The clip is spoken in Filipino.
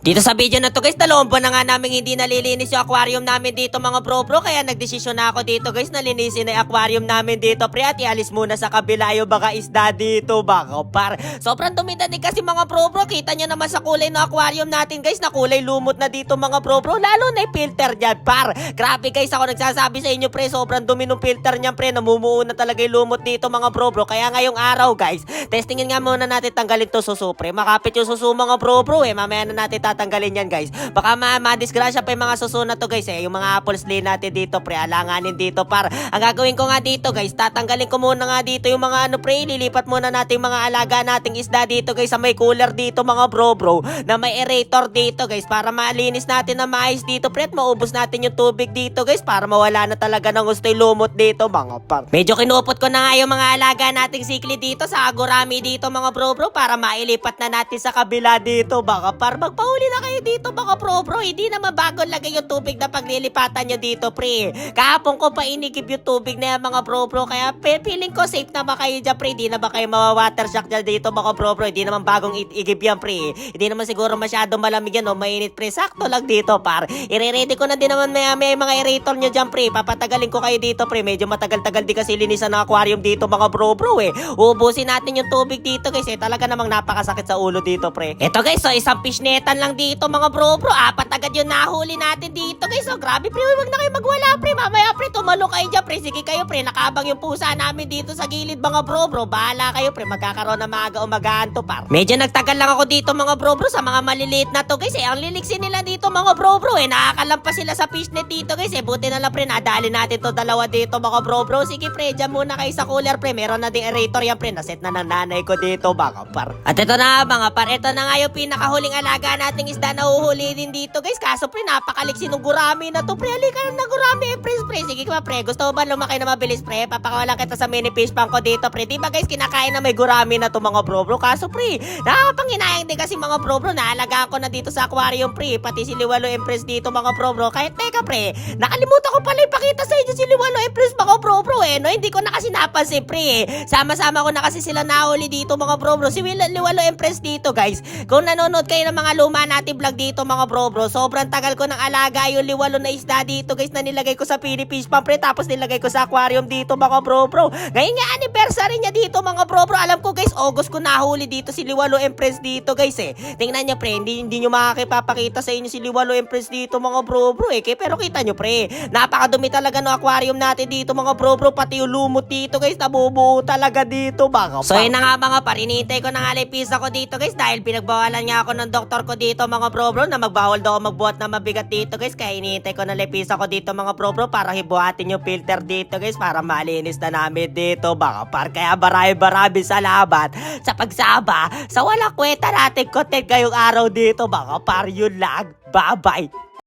Dito sa video na to guys, 2 buwan na nga namin hindi nalilinis yung aquarium namin dito mga bro. Kaya nagdesisyon na ako dito guys na linisin na yung aquarium namin dito pre at ialis muna sa kabila yung baka isda dito baka par. Sobrang dumi na din kasi mga bro. Kita nyo naman sa kulay ng aquarium natin guys na kulay lumot na dito mga bro. Lalo na yung filter dyan par. Grabe guys, ako nagsasabi sa inyo pre, sobrang dumi ng filter niyan pre. Namumuo na talaga yung lumot dito mga bro. Kaya ngayong araw guys, testingin nga muna natin tanggalin to suso pre. Makapit yung suso mga bro mamaya na natin tatanggalin yan guys. Baka ma-disgrasya pa yung mga suso na to guys yung mga apple slay natin dito pre, alanganin dito par. Ang gagawin ko nga dito guys, tatanggalin ko muna nga dito yung mga pre, lilipat muna natin mga alaga nating isda dito guys sa may cooler dito mga bro na may aerator dito guys para malinis natin na maayos dito pre at maubos natin yung tubig dito guys para mawala na talaga ng gusto yung lumot dito mga par. Medyo kinupot ko na nga yung mga alaga nating sikli dito sa gurami dito mga bro para mailipat na natin sa kabila dito baka par. Magpahuli na kayo dito mga bro, hindi naman bago lagay yung tubig na paglilipatan nyo dito pre. Kahapon ko pa inigib yung tubig na yan mga bro kaya feeling ko safe na ba kayo dyan pre, hindi na ba kayo mawawater shock dyan dito mga bro, hindi naman bagong igib yan pre, hindi naman siguro masyado malamig yan o mainit pre, sakto lang dito par. I-ready ko na din naman may mga aerator nyo dyan pre, papatagalin ko kayo dito pre, medyo matagal-tagal di kasi linisan ng aquarium dito mga bro ubusin natin yung tubig dito guys talaga namang napakasakit sa ulo dito pre. Eto guys, so isang fishnetan lang dito mga bro, 4 agad yung nahuli natin dito guys. So grabe pre, wag na kayo magwala pre, mamaya pre tumalo kayo dyan pre, sige kayo pre, nakabang yung pusa namin dito sa gilid mga bro, bahala kayo pre, magkakaroon na maaga-umagaan to par. Medyo nagtagal lang ako dito mga bro sa mga maliliit na to guys ang liliksin nila dito mga bro nakakalampas sila sa fishnet dito guys buti na lang pre, nadali natin to dalawa dito mga bro sige pre, dyan muna kayo sa cooler pre, meron na ding aerator yan pre, naset na ng nanay ko dito mga par. At ito na mga par, ito na nga yung pinakahuling alaga nating isda na uhuli din dito guys, kaso pre napakaliksi ng gurami na to pre, halika na gurami pre, sige ka pre, gusto mo ba lumaki na mabilis pre, papakawalan kita sa mini fish pang ko dito pre, diba guys kinakain na may gurami na to mga bro kaso pre, nakakapanghinayang din kasi mga bro naalagaan ko na dito sa aquarium pre, pati si Liwalo Empress dito mga bro kahit teka pre, nakalimutan ko pala ipakita sa inyo si Liwalo Empress mga bro no, hindi ko na kasi napansin pre sama-sama ko na kasi sila nahuli dito mga bro si Liwalo Empress dito guys. Kung nanonood kayo ng mga luma natin vlog dito mga bro sobrang tagal ko ng alaga yung liwalo na isda dito guys na nilagay ko sa mini fish pump pre, tapos nilagay ko sa aquarium dito mga bro ngayon nga anniversary niya dito mga bro alam ko guys, August ko nahuli dito si Liwalo Empress dito guys tingnan nyo pre, hindi nyo makakipapakita sa inyo si Liwalo Empress dito mga bro pero kita nyo pre, napakadumi talaga ng aquarium natin dito mga bro pati yung lumot dito guys, nabubuo talaga dito mga so yun na nga mga par, inintay ko na nga lepisa ko dito guys dahil pinagbawalan nga ako ng doktor ko dito mga bro na magbawal daw ako magbuhat na mabigat dito guys, kaya inintay ko na lepisa ko dito mga bro para hibuhatin yung filter dito guys para malinis na namin dito mga par. Kaya marami salamat sa pagsama sa walang kwenta natin content ngayong araw dito mga par, yun lang, bye bye.